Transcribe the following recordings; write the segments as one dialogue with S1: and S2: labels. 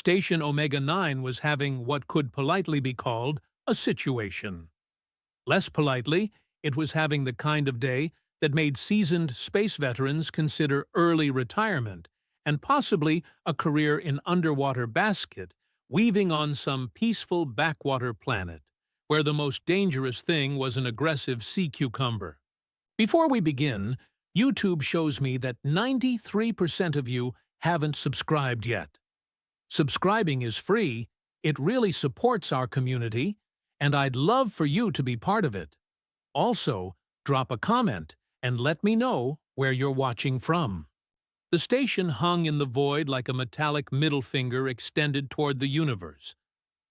S1: Station Omega 9 was having what could politely be called a situation. Less politely, it was having the kind of day that made seasoned space veterans consider early retirement and possibly a career in underwater basket, weaving on some peaceful backwater planet, where the most dangerous thing was an aggressive sea cucumber. Before we begin, YouTube shows me that 93% of you haven't subscribed yet. Subscribing is free, it really supports our community, and I'd love for you to be part of it. Also, drop a comment and let me know where you're watching from. The station hung in the void like a metallic middle finger extended toward the universe,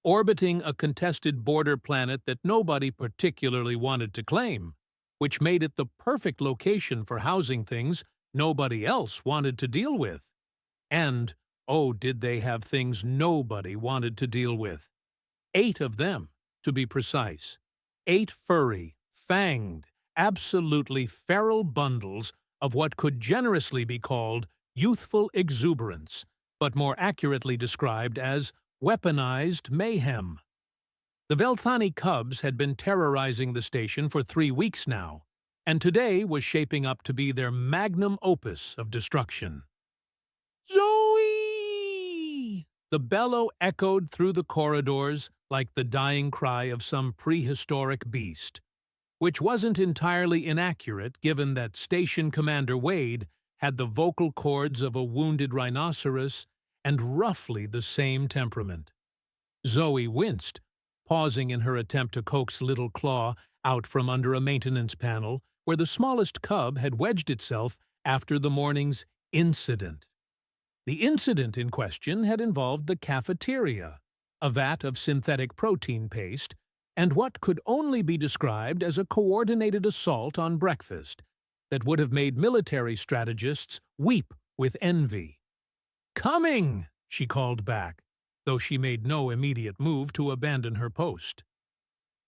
S1: orbiting a contested border planet that nobody particularly wanted to claim, which made it the perfect location for housing things nobody else wanted to deal with. And, oh, did they have things nobody wanted to deal with. 8 of them, to be precise. 8 furry, fanged, absolutely feral bundles of what could generously be called youthful exuberance, but more accurately described as weaponized mayhem. The Velthani cubs had been terrorizing the station for 3 weeks now, and today was shaping up to be their magnum opus of destruction. Zoe! The bellow echoed through the corridors like the dying cry of some prehistoric beast, which wasn't entirely inaccurate given that Station Commander Wade had the vocal cords of a wounded rhinoceros and roughly the same temperament. Zoe winced, pausing in her attempt to coax Little Claw out from under a maintenance panel where the smallest cub had wedged itself after the morning's incident. The incident in question had involved the cafeteria, a vat of synthetic protein paste, and what could only be described as a coordinated assault on breakfast that would have made military strategists weep with envy. "Coming!" she called back, though she made no immediate move to abandon her post.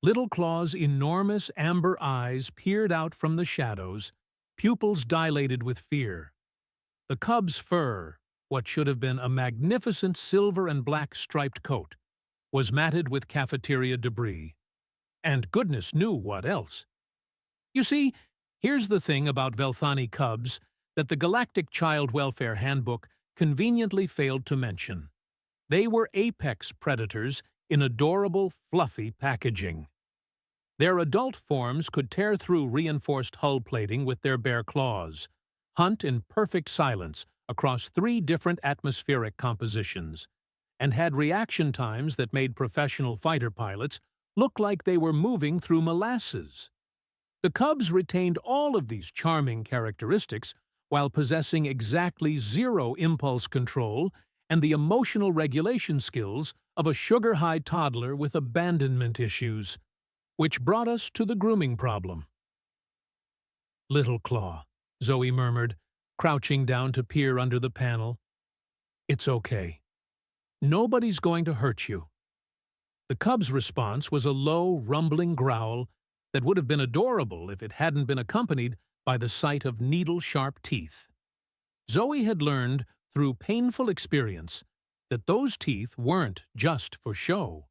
S1: Little Claw's enormous amber eyes peered out from the shadows, pupils dilated with fear. The cub's fur, what should have been a magnificent silver and black striped coat, was matted with cafeteria debris. And goodness knew what else. You see, here's the thing about Velthani cubs that the Galactic Child Welfare Handbook conveniently failed to mention. They were apex predators in adorable, fluffy packaging. Their adult forms could tear through reinforced hull plating with their bare claws, hunt in perfect silence across 3 different atmospheric compositions, and had reaction times that made professional fighter pilots look like they were moving through molasses. The cubs retained all of these charming characteristics while possessing exactly 0 impulse control and the emotional regulation skills of a sugar-high toddler with abandonment issues, which brought us to the grooming problem. "Little Claw," Zoe murmured, crouching down to peer under the panel. "It's okay. Nobody's going to hurt you." The cub's response was a low, rumbling growl that would have been adorable if it hadn't been accompanied by the sight of needle-sharp teeth. Zoe had learned through painful experience that those teeth weren't just for show.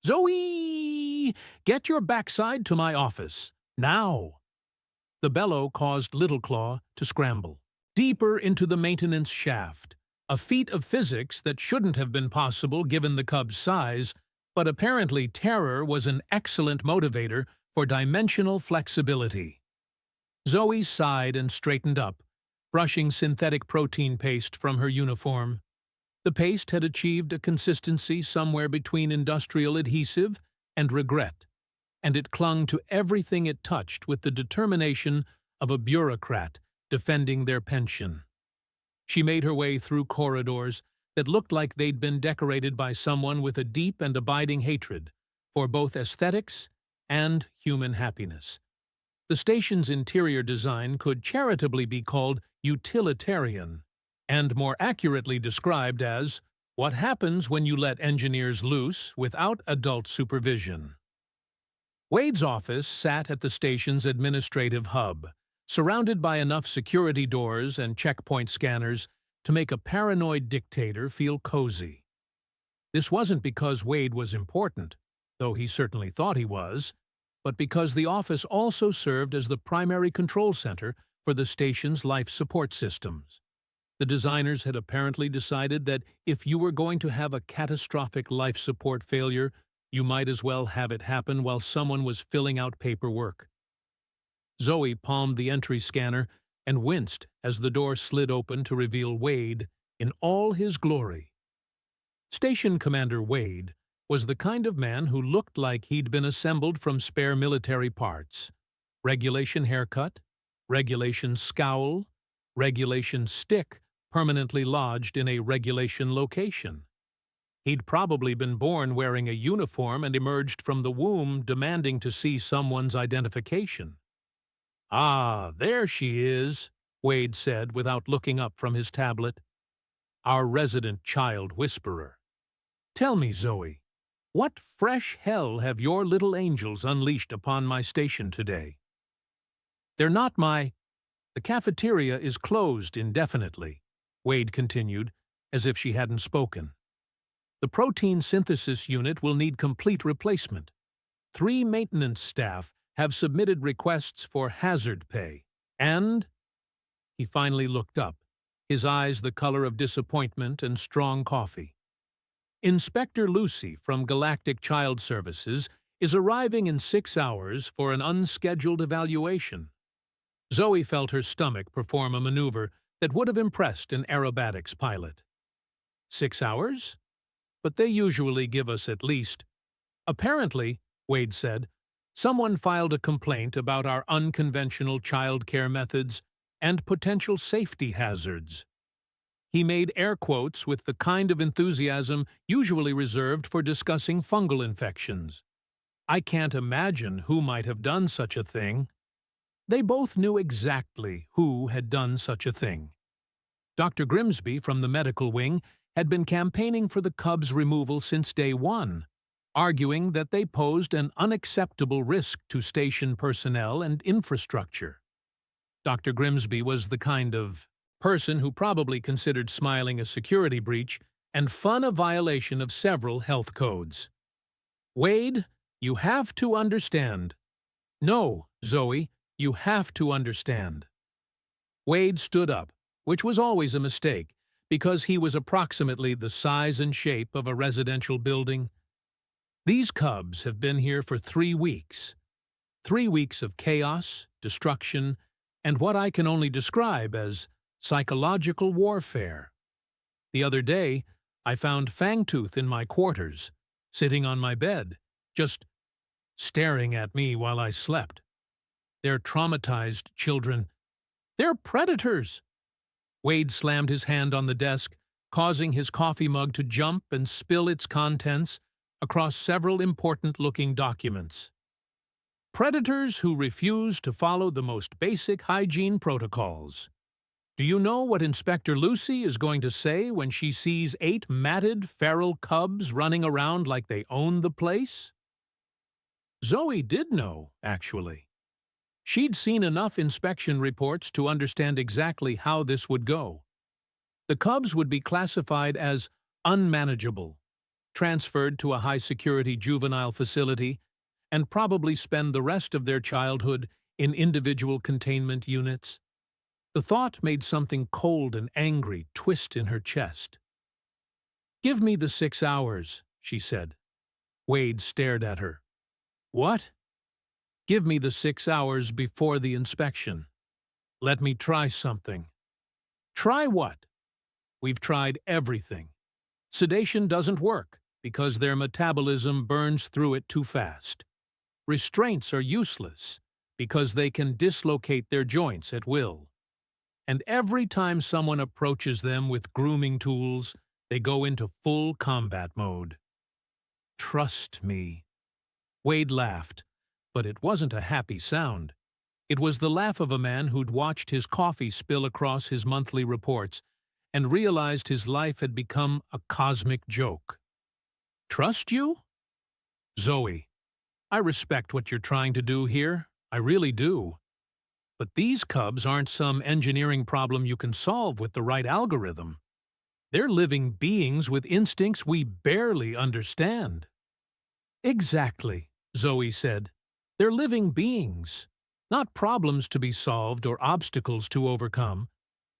S1: "Zoe! Get your backside to my office, now!" The bellow caused Little Claw to scramble deeper into the maintenance shaft, a feat of physics that shouldn't have been possible given the cub's size, but apparently terror was an excellent motivator for dimensional flexibility. Zoe sighed and straightened up, brushing synthetic protein paste from her uniform. The paste had achieved a consistency somewhere between industrial adhesive and regret, and it clung to everything it touched with the determination of a bureaucrat defending their pension. She made her way through corridors that looked like they'd been decorated by someone with a deep and abiding hatred for both aesthetics and human happiness. The station's interior design could charitably be called utilitarian, and more accurately described as what happens when you let engineers loose without adult supervision. Wade's office sat at the station's administrative hub, surrounded by enough security doors and checkpoint scanners to make a paranoid dictator feel cozy. This wasn't because Wade was important, though he certainly thought he was, but because the office also served as the primary control center for the station's life support systems. The designers had apparently decided that if you were going to have a catastrophic life support failure, you might as well have it happen while someone was filling out paperwork. Zoe palmed the entry scanner and winced as the door slid open to reveal Wade in all his glory. Station Commander Wade was the kind of man who looked like he'd been assembled from spare military parts. Regulation haircut, regulation scowl, regulation stick permanently lodged in a regulation location. He'd probably been born wearing a uniform and emerged from the womb demanding to see someone's identification. "Ah, there she is," Wade said without looking up from his tablet. "Our resident child whisperer. Tell me, Zoe, what fresh hell have your little angels unleashed upon my station today?" "They're not my—" "The cafeteria is closed indefinitely," Wade continued, as if she hadn't spoken. "The protein synthesis unit will need complete replacement. 3 maintenance staff have submitted requests for hazard pay, and—" He finally looked up, his eyes the color of disappointment and strong coffee. "Inspector Lucy from Galactic Child Services is arriving in 6 hours for an unscheduled evaluation." Zoe felt her stomach perform a maneuver that would have impressed an aerobatics pilot. 6 hours? But they usually give us at least. "Apparently," Wade said, "someone filed a complaint about our unconventional child care methods and potential safety hazards." He made air quotes with the kind of enthusiasm usually reserved for discussing fungal infections. "I can't imagine who might have done such a thing." They both knew exactly who had done such a thing. Dr. Grimby from the medical wing had been campaigning for the Cubs' removal since day one, arguing that they posed an unacceptable risk to station personnel and infrastructure. Dr. Grimby was the kind of person who probably considered smiling a security breach and fun a violation of several health codes. "Wade, you have to understand." "No, Zoe, you have to understand." Wade stood up, which was always a mistake, because he was approximately the size and shape of a residential building. "These cubs have been here for 3 weeks. 3 weeks of chaos, destruction, and what I can only describe as psychological warfare. The other day, I found Fangtooth in my quarters, sitting on my bed, just staring at me while I slept. They're traumatized children. They're predators." Wade slammed his hand on the desk, causing his coffee mug to jump and spill its contents across several important-looking documents. "Predators who refuse to follow the most basic hygiene protocols. Do you know what Inspector Lucy is going to say when she sees 8 matted, feral cubs running around like they own the place?" Zoe did know, actually. She'd seen enough inspection reports to understand exactly how this would go. The cubs would be classified as unmanageable, transferred to a high-security juvenile facility, and probably spend the rest of their childhood in individual containment units. The thought made something cold and angry twist in her chest. "Give me the 6 hours," she said. Wade stared at her. "What?" "Give me the 6 hours before the inspection. Let me try something." "Try what?" "We've tried everything. Sedation doesn't work because their metabolism burns through it too fast. Restraints are useless because they can dislocate their joints at will. And every time someone approaches them with grooming tools, they go into full combat mode." "Trust me." Wade laughed, but it wasn't a happy sound. It was the laugh of a man who'd watched his coffee spill across his monthly reports and realized his life had become a cosmic joke. "Trust you?" "Zoe, I respect what you're trying to do here. I really do. But these cubs aren't some engineering problem you can solve with the right algorithm. They're living beings with instincts we barely understand. Exactly, Zoe said. They're living beings, not problems to be solved or obstacles to overcome.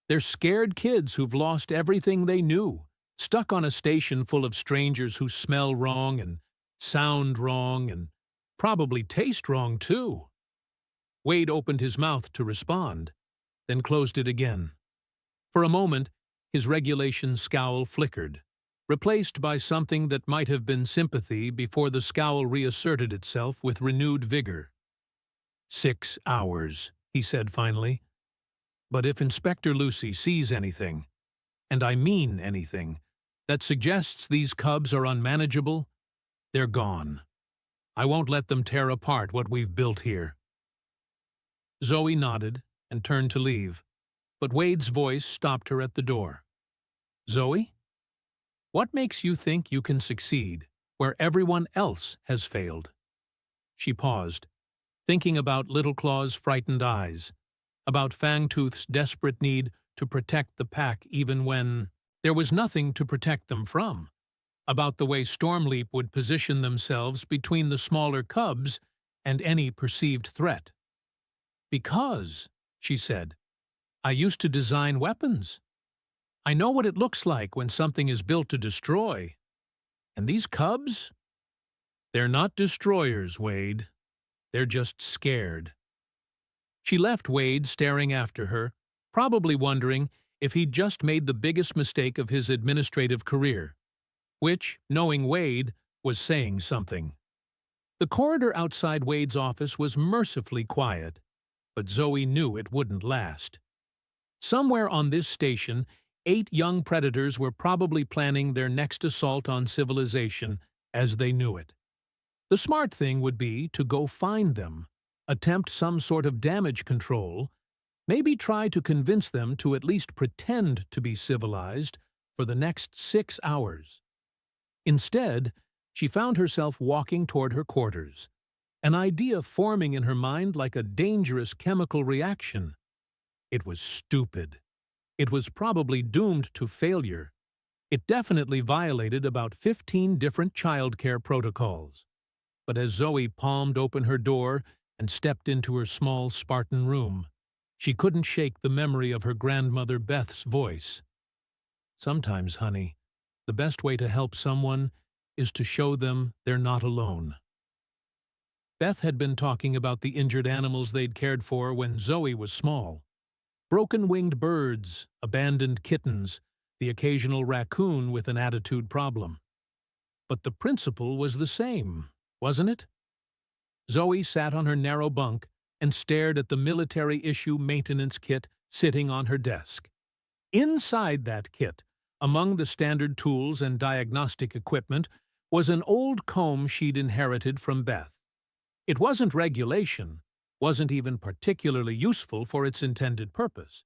S1: They're scared kids who've lost everything they knew, stuck on a station full of strangers who smell wrong and sound wrong and probably taste wrong too. Wade opened his mouth to respond, then closed it again. For a moment, his regulation scowl flickered, replaced by something that might have been sympathy before the scowl reasserted itself with renewed vigor. 6 hours, he said finally. But if Inspector Lucy sees anything, and I mean anything, that suggests these cubs are unmanageable, they're gone. I won't let them tear apart what we've built here. Zoe nodded and turned to leave, but Wade's voice stopped her at the door. Zoe? What makes you think you can succeed where everyone else has failed? She paused, thinking about Little Claw's frightened eyes, about Fangtooth's desperate need to protect the pack even when there was nothing to protect them from, about the way Stormleap would position themselves between the smaller cubs and any perceived threat. Because, she said, I used to design weapons. I know what it looks like when something is built to destroy. And these cubs? They're not destroyers, Wade. They're just scared. She left Wade staring after her, probably wondering if he'd just made the biggest mistake of his administrative career, which, knowing Wade, was saying something. The corridor outside Wade's office was mercifully quiet, but Zoe knew it wouldn't last. Somewhere on this station, 8 young predators were probably planning their next assault on civilization as they knew it. The smart thing would be to go find them, attempt some sort of damage control, maybe try to convince them to at least pretend to be civilized for the next 6 hours. Instead, she found herself walking toward her quarters, an idea forming in her mind like a dangerous chemical reaction. It was stupid. It was probably doomed to failure. It definitely violated about 15 different childcare protocols. But as Zoe palmed open her door and stepped into her small Spartan room, she couldn't shake the memory of her grandmother Beth's voice. Sometimes, honey, the best way to help someone is to show them they're not alone. Beth had been talking about the injured animals they'd cared for when Zoe was small. Broken-winged birds, abandoned kittens, the occasional raccoon with an attitude problem. But the principle was the same, wasn't it? Zoe sat on her narrow bunk and stared at the military-issue maintenance kit sitting on her desk. Inside that kit, among the standard tools and diagnostic equipment, was an old comb she'd inherited from Beth. It wasn't regulation, wasn't even particularly useful for its intended purpose.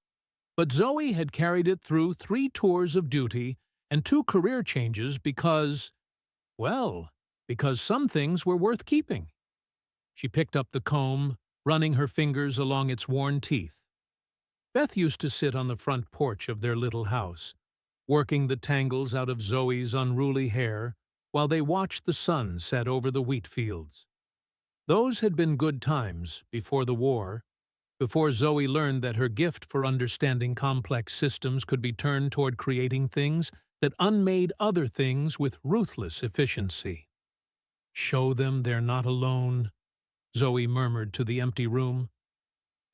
S1: But Zoe had carried it through 3 tours of duty and 2 career changes because some things were worth keeping. She picked up the comb, running her fingers along its worn teeth. Beth used to sit on the front porch of their little house, working the tangles out of Zoe's unruly hair while they watched the sun set over the wheat fields. Those had been good times before the war, before Zoe learned that her gift for understanding complex systems could be turned toward creating things that unmade other things with ruthless efficiency. Show them they're not alone, Zoe murmured to the empty room.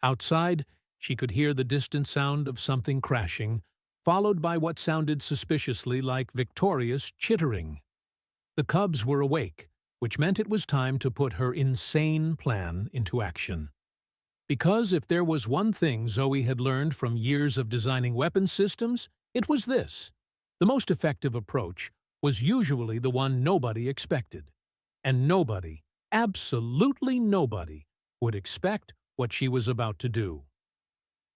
S1: Outside, she could hear the distant sound of something crashing, followed by what sounded suspiciously like victorious chittering. The cubs were awake, which meant it was time to put her insane plan into action. Because if there was one thing Zoe had learned from years of designing weapons systems, it was this. The most effective approach was usually the one nobody expected. And nobody, absolutely nobody, would expect what she was about to do.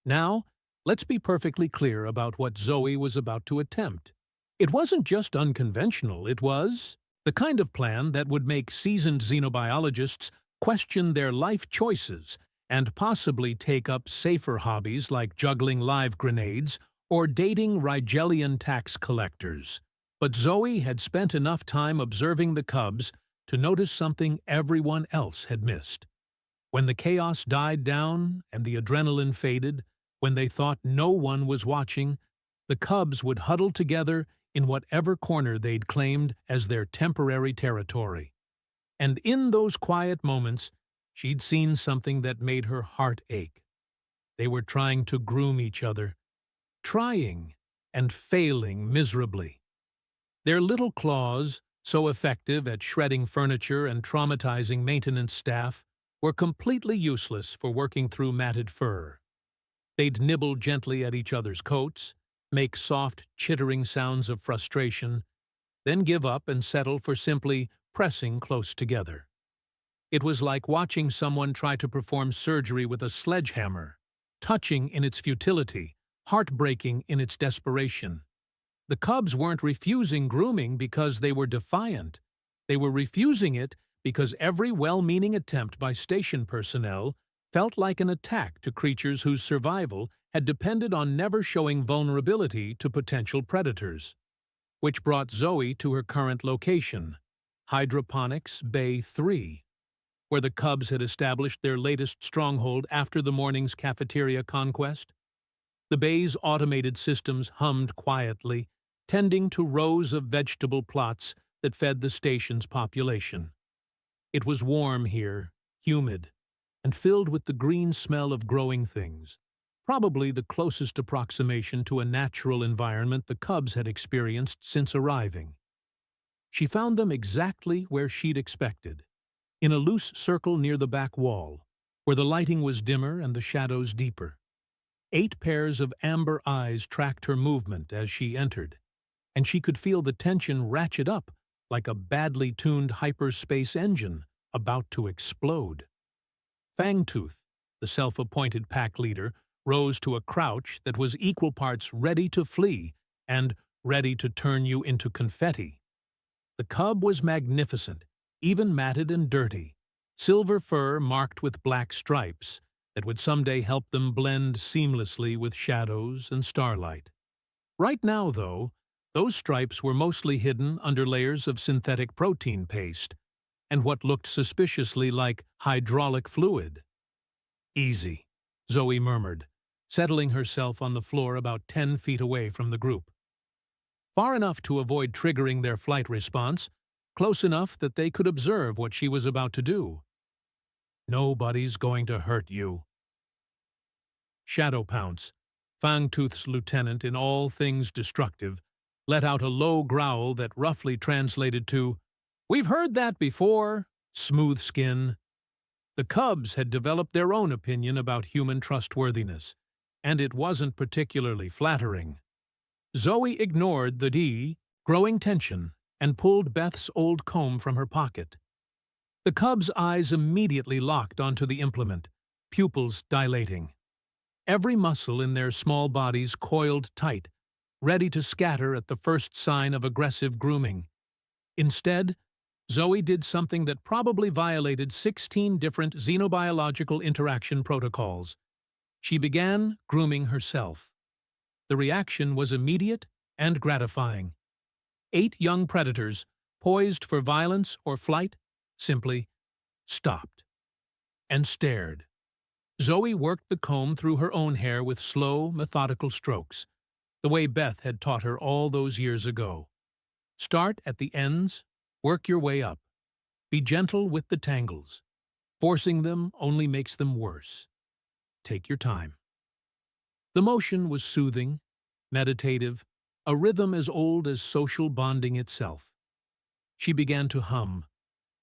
S1: Now, let's be perfectly clear about what Zoe was about to attempt. It wasn't just unconventional, it was the kind of plan that would make seasoned xenobiologists question their life choices and possibly take up safer hobbies like juggling live grenades or dating Rigelian tax collectors. But Zoe had spent enough time observing the cubs to notice something everyone else had missed. When the chaos died down and the adrenaline faded, when they thought no one was watching, the cubs would huddle together in whatever corner they'd claimed as their temporary territory. And in those quiet moments, she'd seen something that made her heart ache. They were trying to groom each other, trying and failing miserably. Their little claws, so effective at shredding furniture and traumatizing maintenance staff, were completely useless for working through matted fur. They'd nibble gently at each other's coats, make soft, chittering sounds of frustration, then give up and settle for simply pressing close together. It was like watching someone try to perform surgery with a sledgehammer, touching in its futility, heartbreaking in its desperation. The cubs weren't refusing grooming because they were defiant. They were refusing it because every well-meaning attempt by station personnel felt like an attack to creatures whose survival had depended on never showing vulnerability to potential predators. Which brought Zoe to her current location, Hydroponics Bay 3, where the cubs had established their latest stronghold after the morning's cafeteria conquest. The bay's automated systems hummed quietly, tending to rows of vegetable plots that fed the station's population. It was warm here, humid, and filled with the green smell of growing things, probably the closest approximation to a natural environment the cubs had experienced since arriving. She found them exactly where she'd expected, in a loose circle near the back wall, where the lighting was dimmer and the shadows deeper. 8 pairs of amber eyes tracked her movement as she entered, and she could feel the tension ratchet up like a badly tuned hyperspace engine about to explode. Fangtooth, the self-appointed pack leader, rose to a crouch that was equal parts ready to flee and ready to turn you into confetti. The cub was magnificent, even matted and dirty, silver fur marked with black stripes that would someday help them blend seamlessly with shadows and starlight. Right now, though, those stripes were mostly hidden under layers of synthetic protein paste and what looked suspiciously like hydraulic fluid. "Easy," Zoe murmured, settling herself on the floor about 10 feet away from the group. Far enough to avoid triggering their flight response, close enough that they could observe what she was about to do. "Nobody's going to hurt you." Shadow Pounce, Fangtooth's lieutenant in all things destructive, let out a low growl that roughly translated to, "We've heard that before, smooth skin." The cubs had developed their own opinion about human trustworthiness, and it wasn't particularly flattering. Zoe ignored the growing tension and pulled Beth's old comb from her pocket. The cubs' eyes immediately locked onto the implement, pupils dilating. Every muscle in their small bodies coiled tight, ready to scatter at the first sign of aggressive grooming. Instead, Zoe did something that probably violated 16 different xenobiological interaction protocols. She began grooming herself. The reaction was immediate and gratifying. 8 young predators, poised for violence or flight, simply stopped and stared. Zoe worked the comb through her own hair with slow, methodical strokes, the way Beth had taught her all those years ago. Start at the ends, work your way up. Be gentle with the tangles. Forcing them only makes them worse. Take your time. The motion was soothing, meditative, a rhythm as old as social bonding itself. She began to hum,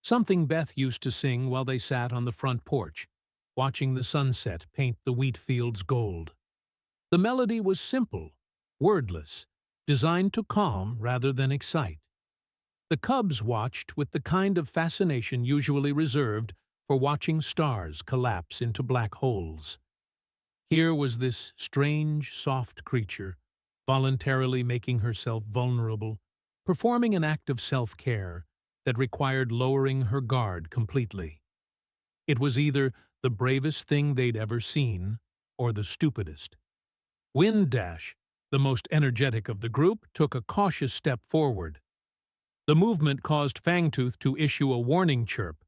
S1: something Beth used to sing while they sat on the front porch, watching the sunset paint the wheat fields gold. The melody was simple, wordless, designed to calm rather than excite. The cubs watched with the kind of fascination usually reserved for watching stars collapse into black holes. Here was this strange, soft creature, voluntarily making herself vulnerable, performing an act of self-care that required lowering her guard completely. It was either the bravest thing they'd ever seen, or the stupidest. Wind Dash, the most energetic of the group, took a cautious step forward. The movement caused Fangtooth to issue a warning chirp,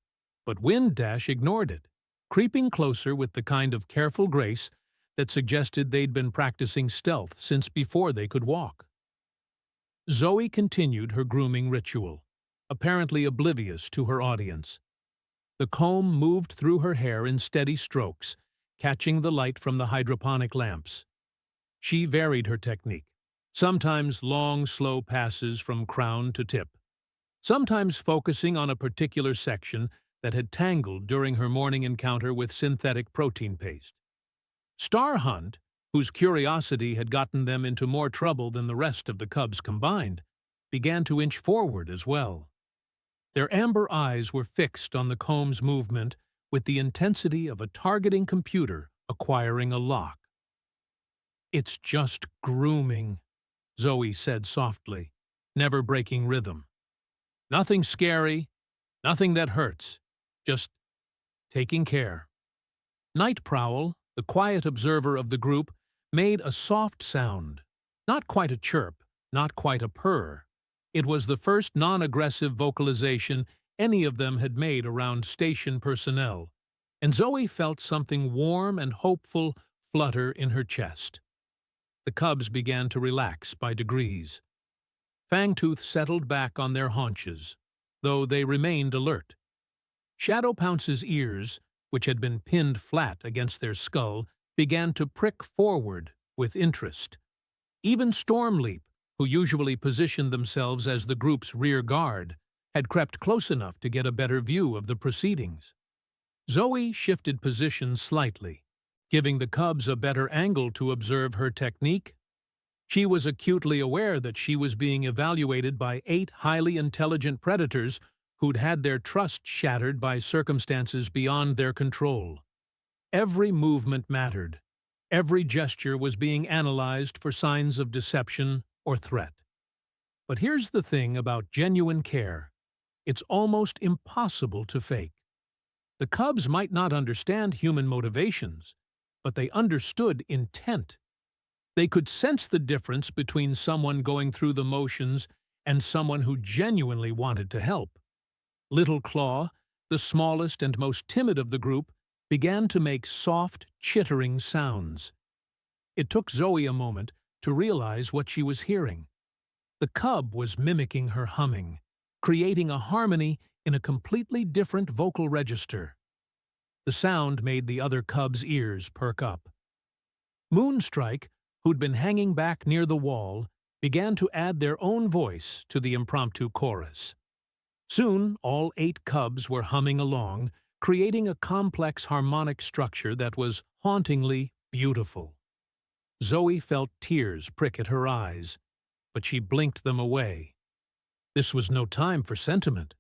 S1: but Wind Dash ignored it, creeping closer with the kind of careful grace that suggested they'd been practicing stealth since before they could walk. Zoe continued her grooming ritual, apparently oblivious to her audience. The comb moved through her hair in steady strokes, catching the light from the hydroponic lamps. She varied her technique, sometimes long, slow passes from crown to tip, sometimes focusing on a particular section that had tangled during her morning encounter with synthetic protein paste. Star Hunt, whose curiosity had gotten them into more trouble than the rest of the cubs combined, began to inch forward as well. Their amber eyes were fixed on the comb's movement with the intensity of a targeting computer acquiring a lock. "It's just grooming," Zoe said softly, never breaking rhythm. "Nothing scary, nothing that hurts, just taking care." Night Prowl, the quiet observer of the group, made a soft sound, not quite a chirp, not quite a purr. It was the first non-aggressive vocalization any of them had made around station personnel, and Zoe felt something warm and hopeful flutter in her chest. The cubs began to relax by degrees. Fangtooth settled back on their haunches, though they remained alert. Shadow Pounce's ears, which had been pinned flat against their skull, began to prick forward with interest. Even Stormleap, who usually positioned themselves as the group's rear guard, had crept close enough to get a better view of the proceedings. Zoe shifted positions slightly, giving the cubs a better angle to observe her technique. She was acutely aware that she was being evaluated by 8 highly intelligent predators who'd had their trust shattered by circumstances beyond their control. Every movement mattered. Every gesture was being analyzed for signs of deception or threat. But here's the thing about genuine care. It's almost impossible to fake. The cubs might not understand human motivations, but they understood intent. They could sense the difference between someone going through the motions and someone who genuinely wanted to help. Little Claw, the smallest and most timid of the group, began to make soft, chittering sounds. It took Zoe a moment to realize what she was hearing. The cub was mimicking her humming, creating a harmony in a completely different vocal register. The sound made the other cubs' ears perk up. Moonstrike, who'd been hanging back near the wall, began to add their own voice to the impromptu chorus. Soon, all 8 cubs were humming along, creating a complex harmonic structure that was hauntingly beautiful. Zoe felt tears prick at her eyes, but she blinked them away. This was no time for sentiment.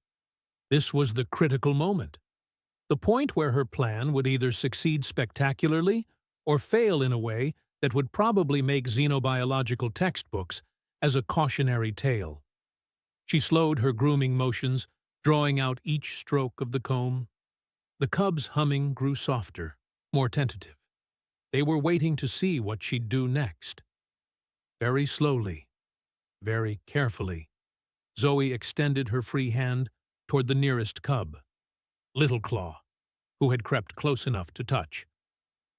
S1: This was the critical moment. The point where her plan would either succeed spectacularly or fail in a way that would probably make xenobiological textbooks as a cautionary tale. She slowed her grooming motions, drawing out each stroke of the comb. The cubs' humming grew softer, more tentative. They were waiting to see what she'd do next. Very slowly, very carefully, Zoe extended her free hand toward the nearest cub, Little Claw, who had crept close enough to touch.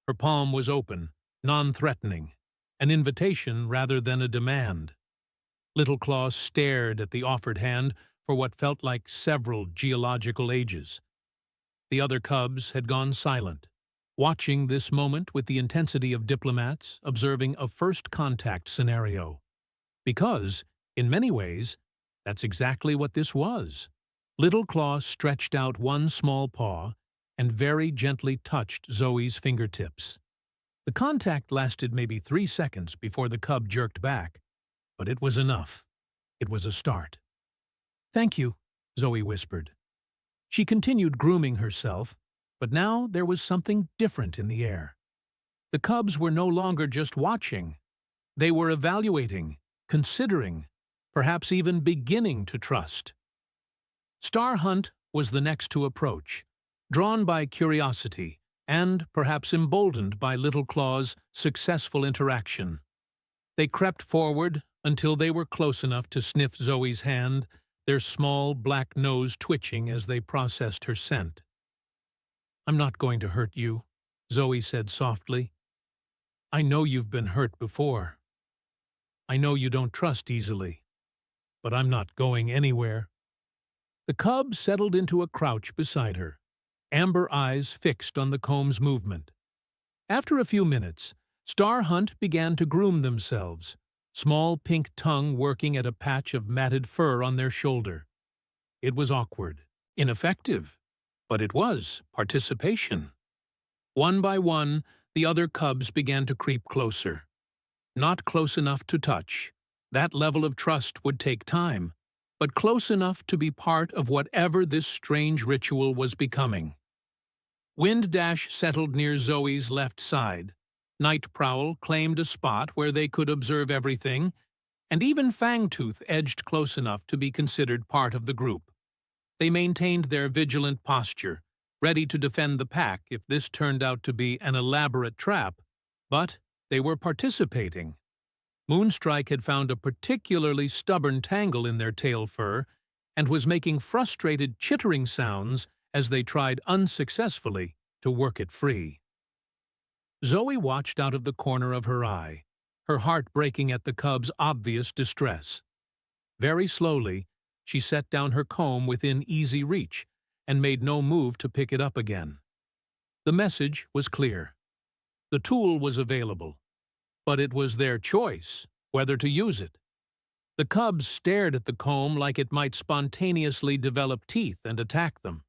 S1: Her palm was open, non-threatening, an invitation rather than a demand. Little Claw stared at the offered hand for what felt like several geological ages. The other cubs had gone silent, watching this moment with the intensity of diplomats observing a first contact scenario. Because, in many ways, that's exactly what this was. Little Claw stretched out one small paw and very gently touched Zoe's fingertips. The contact lasted maybe 3 seconds before the cub jerked back, but it was enough. It was a start. "Thank you," Zoe whispered. She continued grooming herself, but now there was something different in the air. The cubs were no longer just watching. They were evaluating, considering, perhaps even beginning to trust. Star Hunt was the next to approach, drawn by curiosity and perhaps emboldened by Little Claw's successful interaction. They crept forward until they were close enough to sniff Zoe's hand, their small black nose twitching as they processed her scent. "I'm not going to hurt you," Zoe said softly. "I know you've been hurt before. I know you don't trust easily, but I'm not going anywhere." The cub settled into a crouch beside her, amber eyes fixed on the comb's movement. After a few minutes, Star Hunt began to groom themselves, small pink tongue working at a patch of matted fur on their shoulder. It was awkward, ineffective, but it was participation. One by one, the other cubs began to creep closer. Not close enough to touch. That level of trust would take time, but close enough to be part of whatever this strange ritual was becoming. Wind Dash settled near Zoe's left side. Night Prowl claimed a spot where they could observe everything, and even Fangtooth edged close enough to be considered part of the group. They maintained their vigilant posture, ready to defend the pack if this turned out to be an elaborate trap, but they were participating. Moonstrike had found a particularly stubborn tangle in their tail fur and was making frustrated chittering sounds as they tried unsuccessfully to work it free. Zoe watched out of the corner of her eye, her heart breaking at the cub's obvious distress. Very slowly, she set down her comb within easy reach and made no move to pick it up again. The message was clear. The tool was available, but it was their choice whether to use it. The cubs stared at the comb like it might spontaneously develop teeth and attack them.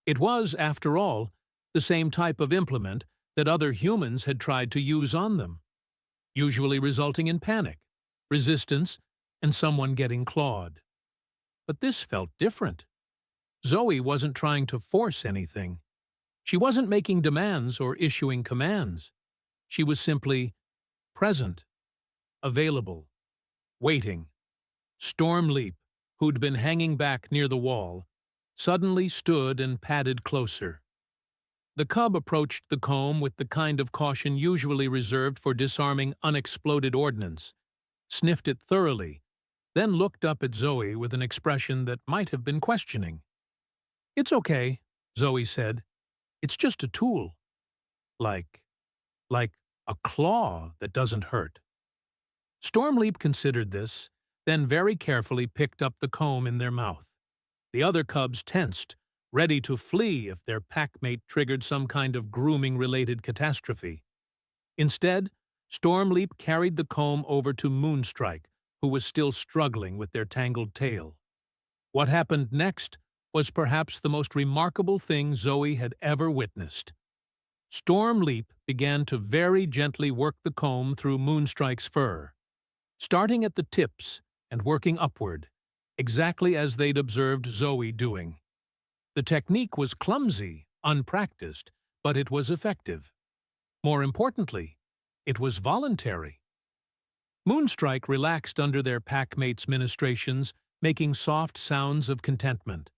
S1: It was, after all, the same type of implement that other humans had tried to use on them, usually resulting in panic, resistance, and someone getting clawed. But this felt different. Zoe wasn't trying to force anything. She wasn't making demands or issuing commands. She was simply present, available, waiting. Stormleap, who'd been hanging back near the wall, suddenly stood and padded closer. The cub approached the comb with the kind of caution usually reserved for disarming unexploded ordnance, sniffed it thoroughly, then looked up at Zoe with an expression that might have been questioning. "It's okay," Zoe said. "It's just a tool. Like a claw that doesn't hurt." Stormleap considered this, then very carefully picked up the comb in their mouth. The other cubs tensed, ready to flee if their packmate triggered some kind of grooming-related catastrophe. Instead, Stormleap carried the comb over to Moonstrike, who was still struggling with their tangled tail. What happened next was perhaps the most remarkable thing Zoe had ever witnessed. Stormleap began to very gently work the comb through Moonstrike's fur, starting at the tips and working upward, exactly as they'd observed Zoe doing. The technique was clumsy, unpracticed, but it was effective. More importantly, it was voluntary. Moonstrike relaxed under their packmate's ministrations, making soft sounds of contentment.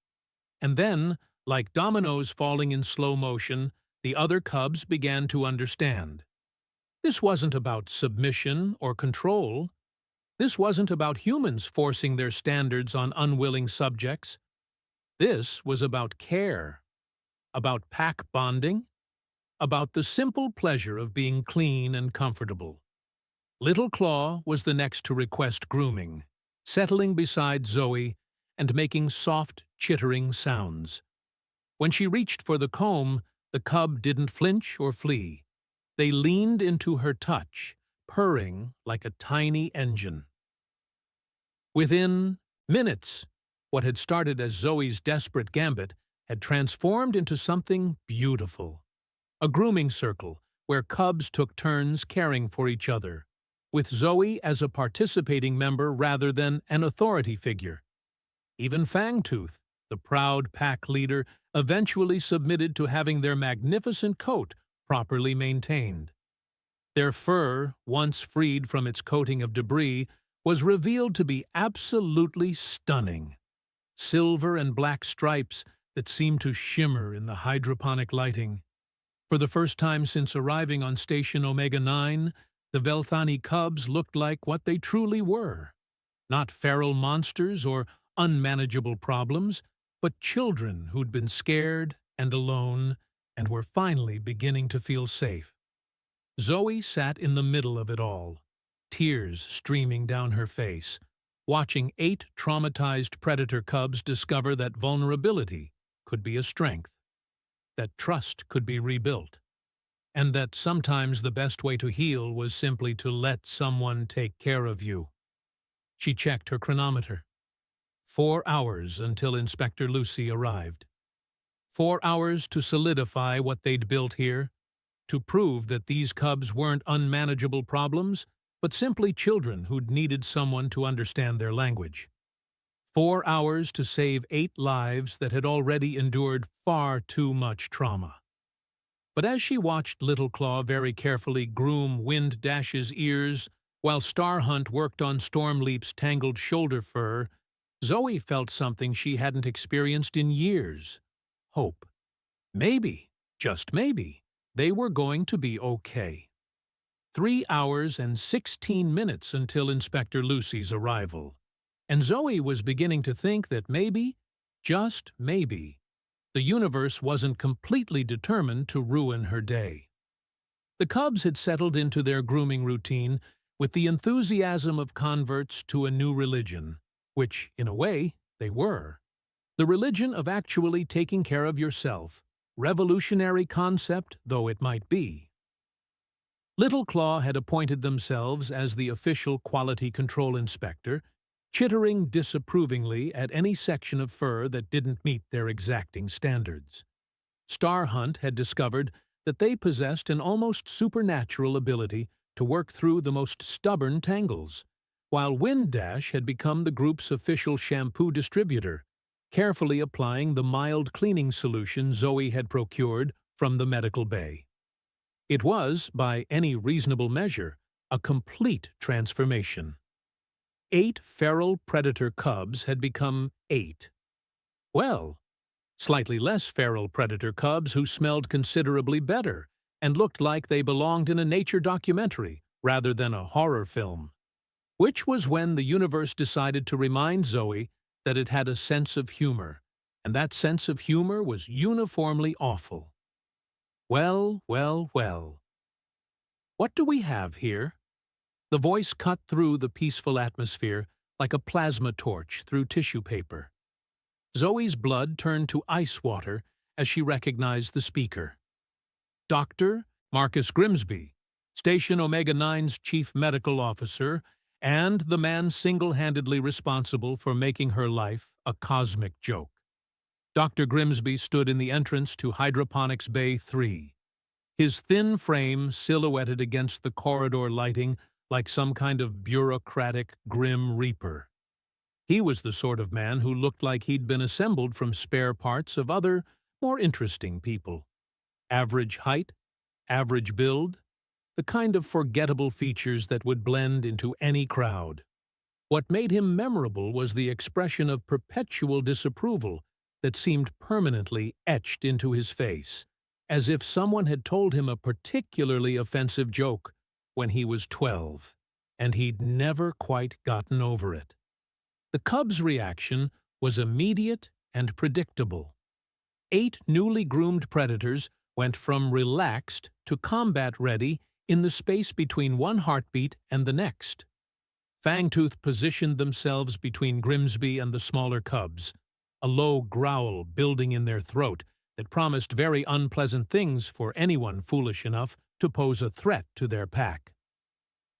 S1: And then, like dominoes falling in slow motion, the other cubs began to understand. This wasn't about submission or control. This wasn't about humans forcing their standards on unwilling subjects. This was about care, about pack bonding, about the simple pleasure of being clean and comfortable. Little Claw was the next to request grooming, settling beside Zoe and making soft, chittering sounds. When she reached for the comb, the cub didn't flinch or flee. They leaned into her touch, purring like a tiny engine. Within minutes, what had started as Zoe's desperate gambit had transformed into something beautiful. A grooming circle where cubs took turns caring for each other, with Zoe as a participating member rather than an authority figure. Even Fangtooth, the proud pack leader, eventually submitted to having their magnificent coat properly maintained. Their fur, once freed from its coating of debris, was revealed to be absolutely stunning. Silver and black stripes that seemed to shimmer in the hydroponic lighting. For the first time since arriving on Station Omega 9, The Velthani cubs looked like what they truly were. Not feral monsters or unmanageable problems, but children who'd been scared and alone and were finally beginning to feel safe. Zoe sat in the middle of it all, tears streaming down her face, watching 8 traumatized predator cubs discover that vulnerability could be a strength, that trust could be rebuilt, and that sometimes the best way to heal was simply to let someone take care of you. She checked her chronometer. 4 hours until Inspector Lucy arrived. 4 hours to solidify what they'd built here, to prove that these cubs weren't unmanageable problems, but simply children who'd needed someone to understand their language. 4 hours to save 8 lives that had already endured far too much trauma. But as she watched Little Claw very carefully groom Wind Dash's ears while Star Hunt worked on Stormleap's tangled shoulder fur, Zoe felt something she hadn't experienced in years. Hope. Maybe, just maybe, they were going to be okay. 3 hours and 16 minutes until Inspector Lucy's arrival. And Zoe was beginning to think that maybe, just maybe, the universe wasn't completely determined to ruin her day. The cubs had settled into their grooming routine with the enthusiasm of converts to a new religion, which, in a way, they were. The religion of actually taking care of yourself, revolutionary concept though it might be. Little Claw had appointed themselves as the official quality control inspector, chittering disapprovingly at any section of fur that didn't meet their exacting standards. Star Hunt had discovered that they possessed an almost supernatural ability to work through the most stubborn tangles, while Wind Dash had become the group's official shampoo distributor, carefully applying the mild cleaning solution Zoe had procured from the medical bay. It was, by any reasonable measure, a complete transformation. 8 feral predator cubs had become 8. Well, slightly less feral predator cubs who smelled considerably better and looked like they belonged in a nature documentary rather than a horror film. Which was when the universe decided to remind Zoe that it had a sense of humor, and that sense of humor was uniformly awful. Well, well, well. What do we have here? The voice cut through the peaceful atmosphere like a plasma torch through tissue paper. Zoe's blood turned to ice water as she recognized the speaker. Dr. Marcus Grimsby, Station Omega-9's chief medical officer, and the man single-handedly responsible for making her life a cosmic joke. Dr. Grimsby stood in the entrance to Hydroponics Bay 3, his thin frame silhouetted against the corridor lighting like some kind of bureaucratic grim reaper. He was the sort of man who looked like he'd been assembled from spare parts of other, more interesting people. Average height, average build, the kind of forgettable features that would blend into any crowd. What made him memorable was the expression of perpetual disapproval that seemed permanently etched into his face, as if someone had told him a particularly offensive joke when he was 12, and he'd never quite gotten over it. The cubs' reaction was immediate and predictable. 8 newly groomed predators went from relaxed to combat-ready in the space between one heartbeat and the next. Fangtooth positioned themselves between Grimsby and the smaller cubs, a low growl building in their throat that promised very unpleasant things for anyone foolish enough to pose a threat to their pack.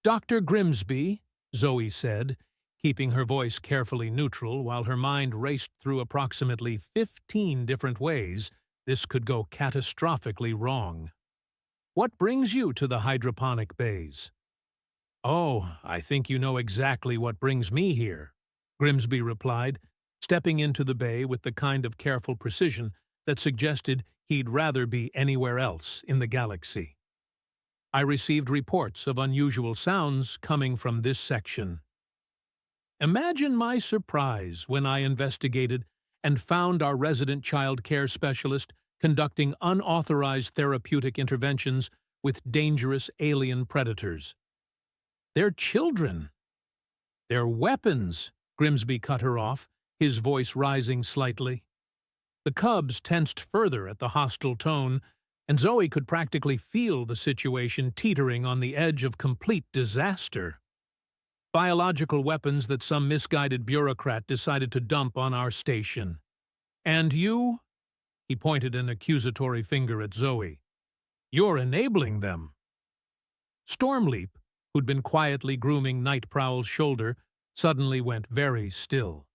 S1: "Dr. Grimsby," Zoe said, keeping her voice carefully neutral while her mind raced through approximately 15 different ways this could go catastrophically wrong. "What brings you to the hydroponic bays?" "Oh, I think you know exactly what brings me here," Grimsby replied, stepping into the bay with the kind of careful precision that suggested he'd rather be anywhere else in the galaxy. "I received reports of unusual sounds coming from this section." Imagine my surprise when I investigated and found our resident child care specialist conducting unauthorized therapeutic interventions with dangerous alien predators. They're children. They're weapons, Grimsby cut her off, his voice rising slightly. The cubs tensed further at the hostile tone, and Zoe could practically feel the situation teetering on the edge of complete disaster. Biological weapons that some misguided bureaucrat decided to dump on our station. And you? He pointed an accusatory finger at Zoe. You're enabling them. Stormleap, who'd been quietly grooming Night Prowl's shoulder, suddenly went very still.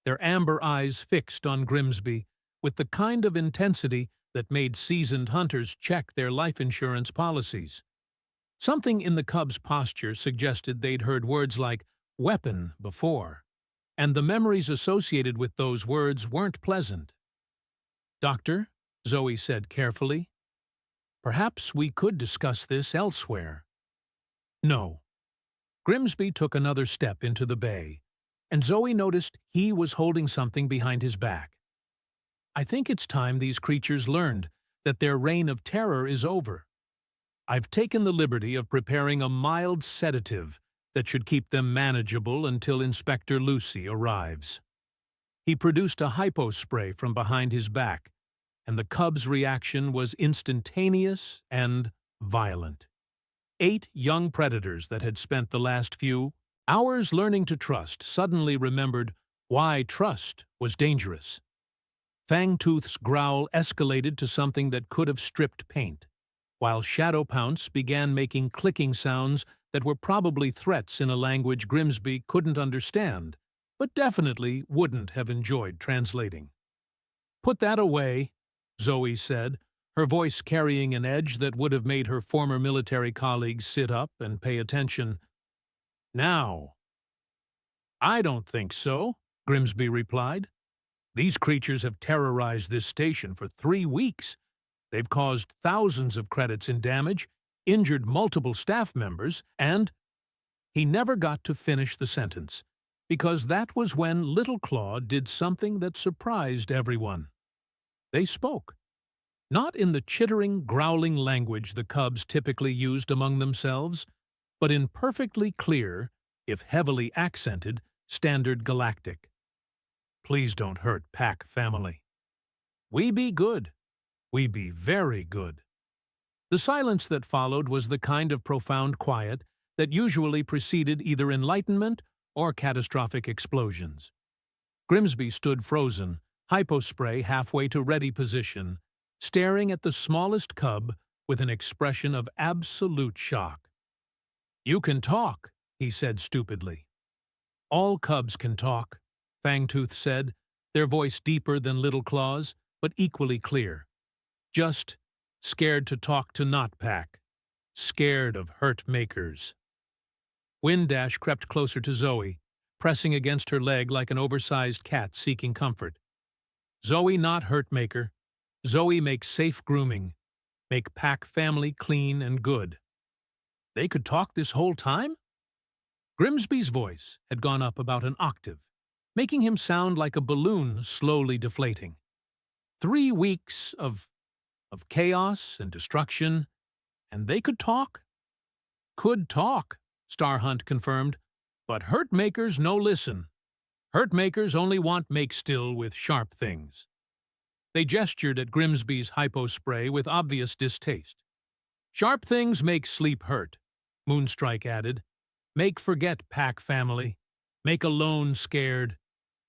S1: Their amber eyes fixed on Grimsby with the kind of intensity that made seasoned hunters check their life insurance policies. Something in the cub's posture suggested they'd heard words like weapon before, and the memories associated with those words weren't pleasant. Doctor, Zoe said carefully, perhaps we could discuss this elsewhere. No. Grimsby took another step into the bay, and Zoe noticed he was holding something behind his back. I think it's time these creatures learned that their reign of terror is over. I've taken the liberty of preparing a mild sedative that should keep them manageable until Inspector Lucy arrives. He produced a hypo spray from behind his back, and the cub's reaction was instantaneous and violent. 8 young predators that had spent the last few hours learning to trust suddenly remembered why trust was dangerous. Fangtooth's growl escalated to something that could have stripped paint, while Shadow Pounce began making clicking sounds that were probably threats in a language Grimsby couldn't understand, but definitely wouldn't have enjoyed translating. Put that away, Zoe said, her voice carrying an edge that would have made her former military colleagues sit up and pay attention. Now. I don't think so, Grimsby replied. These creatures have terrorized this station for 3 weeks. They've caused thousands of credits in damage, injured multiple staff members, and— He never got to finish the sentence, because that was when Little Claw did something that surprised everyone. They spoke. Not in the chittering, growling language the cubs typically used among themselves, but in perfectly clear, if heavily accented, standard galactic. Please don't hurt Pack family. We be good. We be very good. The silence that followed was the kind of profound quiet that usually preceded either enlightenment or catastrophic explosions. Grimsby stood frozen, hypospray halfway to ready position, staring at the smallest cub with an expression of absolute shock. You can talk, he said stupidly. All cubs can talk, Fangtooth said, their voice deeper than Little Claw's, but equally clear. Just scared to talk to Not Pack. Scared of hurt makers. Windash crept closer to Zoe, pressing against her leg like an oversized cat seeking comfort. Zoe not hurt maker. Zoe make safe grooming. Make Pack family clean and good. They could talk this whole time? Grimsby's voice had gone up about an octave, making him sound like a balloon slowly deflating. 3 weeks of chaos and destruction, and they could talk? Could talk, Starhunt confirmed, but hurt makers no listen. Hurt makers only want make still with sharp things. They gestured at Grimsby's hypospray with obvious distaste. Sharp things make sleep hurt, Moonstrike added. Make forget Pack family. Make alone scared.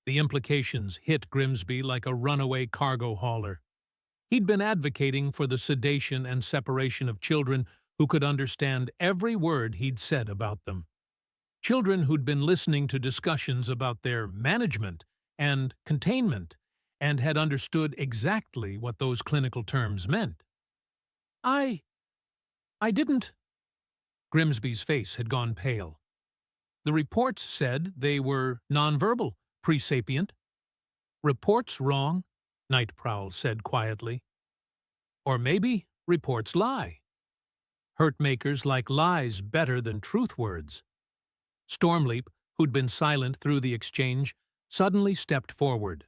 S1: The implications hit Grimsby like a runaway cargo hauler. He'd been advocating for the sedation and separation of children who could understand every word he'd said about them. Children who'd been listening to discussions about their management and containment and had understood exactly what those clinical terms meant. I didn't. Grimsby's face had gone pale. The reports said they were nonverbal, presapient. Reports wrong, Night Prowl said quietly. Or maybe reports lie. Hurtmakers like lies better than truth words. Stormleap, who'd been silent through the exchange, suddenly stepped forward.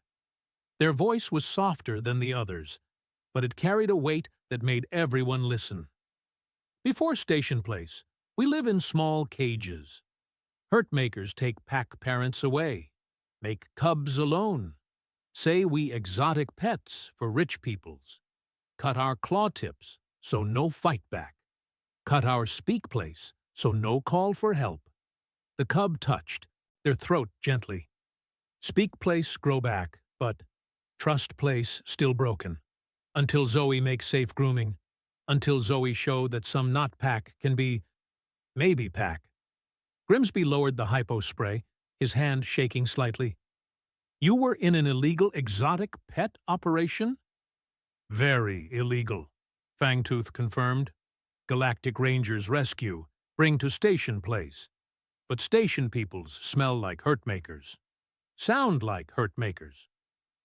S1: Their voice was softer than the others, but it carried a weight that made everyone listen. Before Station Place, We live in small cages. Hurt makers take pack parents away, make cubs alone, say we exotic pets for rich peoples, cut our claw tips so no fight back, cut our speak place so no call for help. The cub touched, their throat gently. Speak place grow back, but trust place still broken. Until Zoe makes safe grooming, until Zoe show that some not pack can be maybe pack. Grimsby lowered the hypo spray, his hand shaking slightly. You were in an illegal exotic pet operation? Very illegal, Fangtooth confirmed. Galactic Rangers rescue, bring to station place. But station peoples smell like hurt makers. Sound like hurt makers.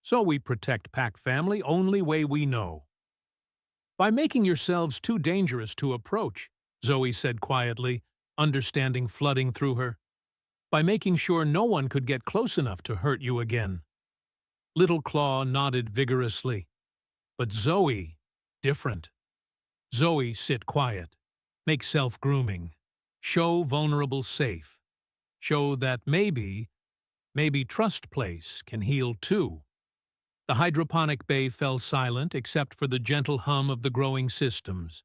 S1: So we protect pack family only way we know. By making yourselves too dangerous to approach, Zoe said quietly, understanding flooding through her. By making sure no one could get close enough to hurt you again. Little Claw nodded vigorously. But Zoe, different. Zoe, sit quiet. Make self-grooming. Show vulnerable safe. Show that maybe trust place can heal too. The hydroponic bay fell silent except for the gentle hum of the growing systems.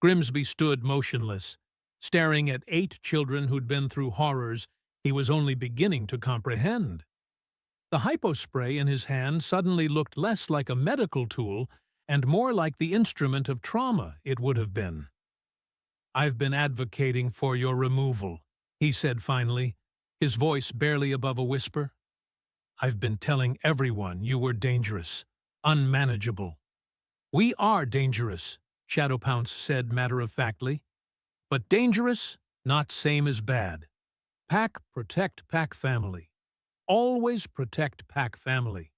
S1: Grimsby stood motionless, staring at 8 children who'd been through horrors he was only beginning to comprehend. The hypospray in his hand suddenly looked less like a medical tool and more like the instrument of trauma it would have been. I've been advocating for your removal, he said finally, his voice barely above a whisper. I've been telling everyone you were dangerous, unmanageable. We are dangerous, Shadowpounce said matter-of-factly. But dangerous, not same as bad. Pack protect pack family. Always protect pack family.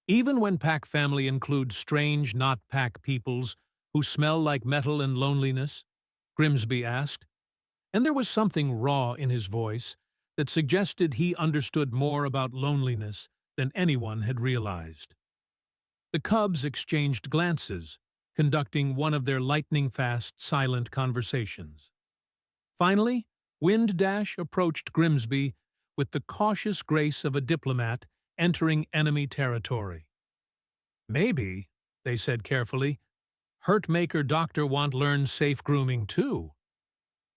S1: Even when pack family includes strange not pack peoples who smell like metal and loneliness, Grimsby asked, and there was something raw in his voice that suggested he understood more about loneliness than anyone had realized. The cubs exchanged glances, conducting one of their lightning-fast, silent conversations. Finally, Wind Dash approached Grimsby with the cautious grace of a diplomat entering enemy territory. Maybe, they said carefully, Hurtmaker Doctor want learn safe grooming too.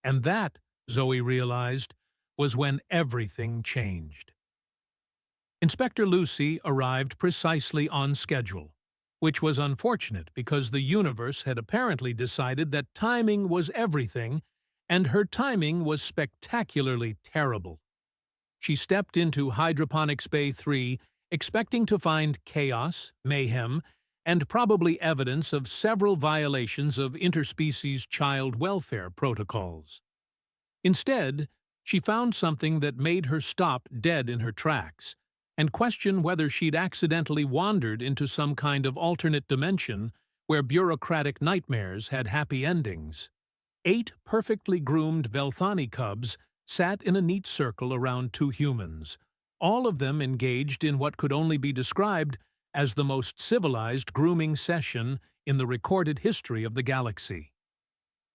S1: And that, Zoe realized, was when everything changed. Inspector Lucy arrived precisely on schedule, which was unfortunate because the universe had apparently decided that timing was everything, and her timing was spectacularly terrible. She stepped into Hydroponics Bay 3 expecting to find chaos, mayhem, and probably evidence of several violations of interspecies child welfare protocols. Instead, she found something that made her stop dead in her tracks and question whether she'd accidentally wandered into some kind of alternate dimension where bureaucratic nightmares had happy endings. 8 perfectly groomed Velthani cubs sat in a neat circle around 2 humans, all of them engaged in what could only be described as the most civilized grooming session in the recorded history of the galaxy.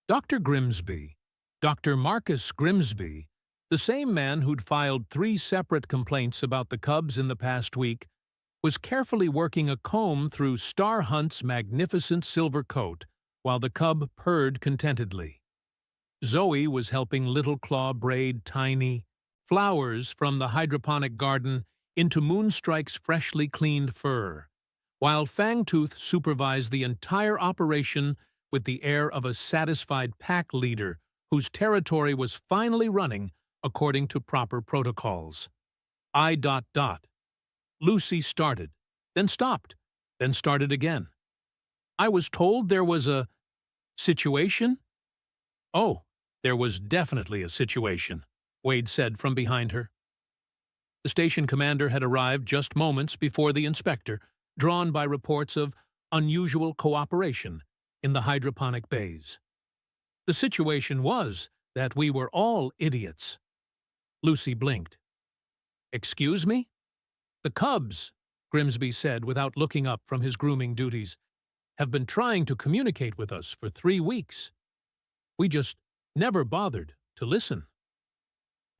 S1: Dr. Grimsby, Dr. Marcus Grimsby, the same man who'd filed 3 separate complaints about the cubs in the past week, was carefully working a comb through Star Hunt's magnificent silver coat while the cub purred contentedly. Zoe was helping Little Claw braid tiny flowers from the hydroponic garden into Moonstrike's freshly cleaned fur, while Fangtooth supervised the entire operation with the air of a satisfied pack leader whose territory was finally running according to proper protocols. Lucy started, then stopped, then started again. I was told there was a situation? Oh, there was definitely a situation, Wade said from behind her. The station commander had arrived just moments before the inspector, drawn by reports of unusual cooperation in the hydroponic bays. The situation was that we were all idiots. Lucy blinked. Excuse me? The cubs, Grimsby said without looking up from his grooming duties, have been trying to communicate with us for 3 weeks. We just never bothered to listen.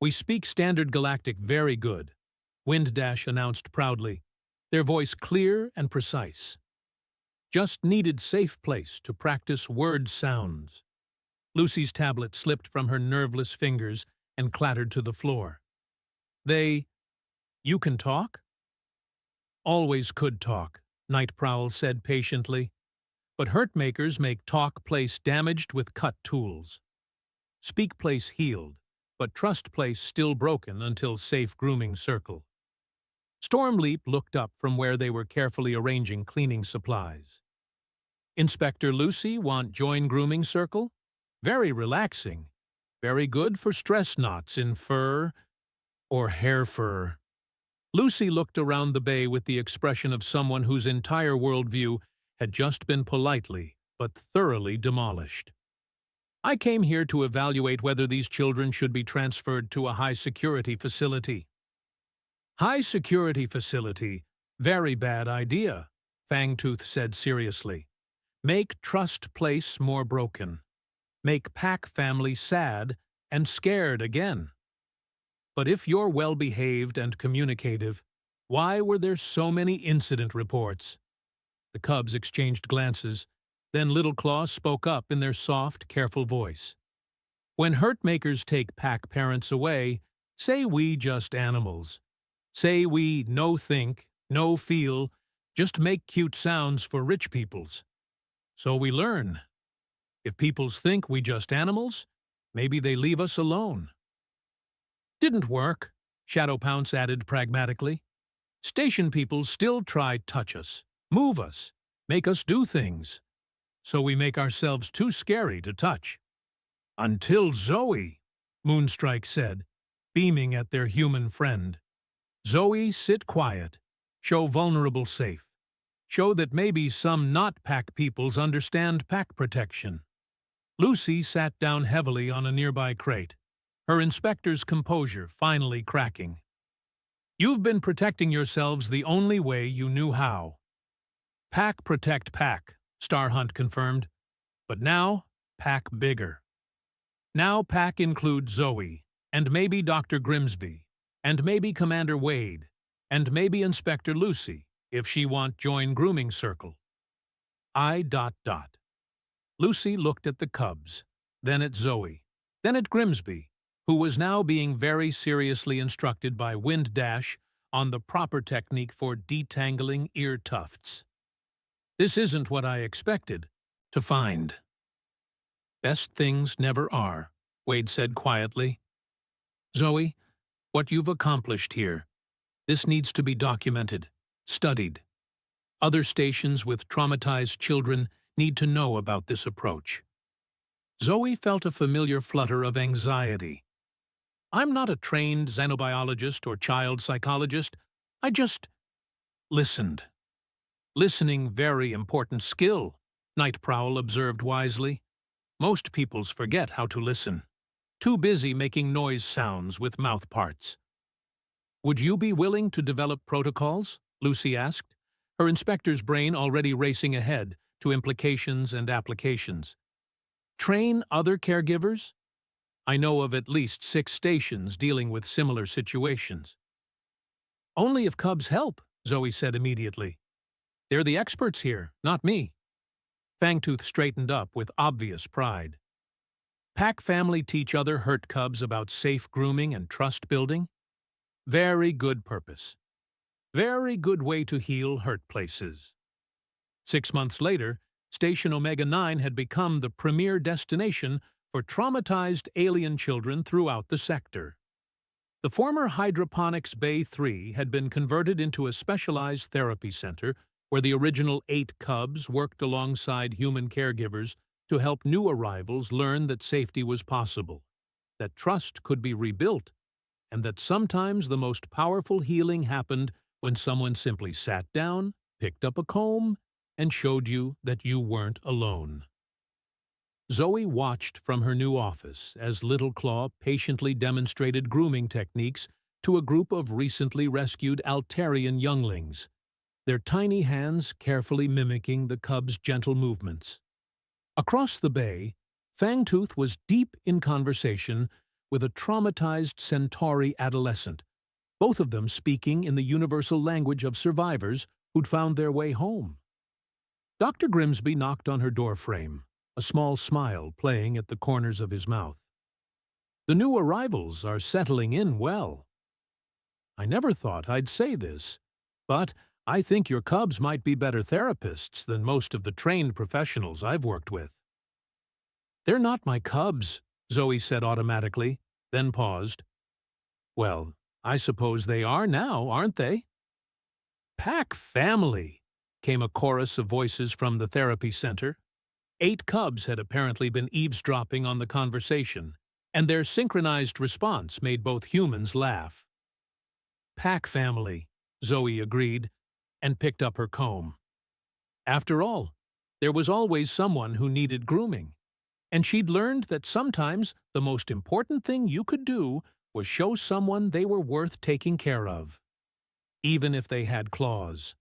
S1: "We speak Standard Galactic very good," Wind Dash announced proudly, their voice clear and precise. "Just needed safe place to practice word sounds." Lucy's tablet slipped from her nerveless fingers and clattered to the floor. "You can talk?" "Always could talk," Night Prowl said patiently. "But hurtmakers make talk place damaged with cut tools. Speak place healed, but trust place still broken until safe grooming circle." Stormleap looked up from where they were carefully arranging cleaning supplies. "Inspector Lucy want join grooming circle? Very relaxing. Very good for stress knots in fur or hair fur." Lucy looked around the bay with the expression of someone whose entire worldview had just been politely but thoroughly demolished. "I came here to evaluate whether these children should be transferred to a high-security facility." "High-security facility? Very bad idea," Fangtooth said seriously. "Make trust place more broken. Make Pack family sad and scared again. But if you're well-behaved and communicative, why were there so many incident reports?" The cubs exchanged glances. Then Little Claw spoke up in their soft, careful voice. "When hurtmakers take Pack parents away, say we just animals. Say we no think, no feel, just make cute sounds for rich peoples. So we learn. If peoples think we just animals, maybe they leave us alone." "Didn't work," Shadow Pounce added pragmatically. "Station peoples still try touch us, move us, make us do things. So we make ourselves too scary to touch." "Until Zoe," Moonstrike said, beaming at their human friend. "Zoe, sit quiet. Show vulnerable safe. Show that maybe some not Pack peoples understand Pack protection." Lucy sat down heavily on a nearby crate, her inspector's composure finally cracking. "You've been protecting yourselves the only way you knew how." "Pack protect Pack," Starhunt confirmed. "But now, Pack bigger. Now Pack include Zoe, and maybe Dr. Grimsby, and maybe Commander Wade, and maybe Inspector Lucy, if she want join grooming circle. Lucy looked at the cubs, then at Zoe, then at Grimsby, who was now being very seriously instructed by Wind Dash on the proper technique for detangling ear tufts. "This isn't what I expected to find." "Best things never are," Wade said quietly. "Zoe, what you've accomplished here, this needs to be documented, studied. Other stations with traumatized children need to know about this approach." Zoe felt a familiar flutter of anxiety. "I'm not a trained xenobiologist or child psychologist. I just listened." "Listening very important skill," Night Prowl observed wisely. "Most peoples forget how to listen. Too busy making noise sounds with mouth parts." "Would you be willing to develop protocols?" Lucy asked, her inspector's brain already racing ahead to implications and applications. "Train other caregivers? I know of at least 6 stations dealing with similar situations." "Only if cubs help," Zoe said immediately. "They're the experts here, not me." Fangtooth straightened up with obvious pride. "Pack family teach other hurt cubs about safe grooming and trust building? Very good purpose. Very good way to heal hurt places." 6 months later, Station Omega-9 had become the premier destination for traumatized alien children throughout the sector. The former Hydroponics Bay 3 had been converted into a specialized therapy center where the original 8 cubs worked alongside human caregivers to help new arrivals learn that safety was possible, that trust could be rebuilt, and that sometimes the most powerful healing happened when someone simply sat down, picked up a comb, and showed you that you weren't alone. Zoe watched from her new office as Little Claw patiently demonstrated grooming techniques to a group of recently rescued Altarian younglings, their tiny hands carefully mimicking the cubs' gentle movements. Across the bay, Fangtooth was deep in conversation with a traumatized Centauri adolescent, both of them speaking in the universal language of survivors who'd found their way home. Dr. Grimsby knocked on her doorframe, a small smile playing at the corners of his mouth. "The new arrivals are settling in well. I never thought I'd say this, but I think your cubs might be better therapists than most of the trained professionals I've worked with." "They're not my cubs," Zoe said automatically, then paused. "Well, I suppose they are now, aren't they?" "Pack family," came a chorus of voices from the therapy center. 8 cubs had apparently been eavesdropping on the conversation, and their synchronized response made both humans laugh. "Pack family," Zoe agreed, and picked up her comb. After all, there was always someone who needed grooming, and she'd learned that sometimes the most important thing you could do was show someone they were worth taking care of, even if they had claws.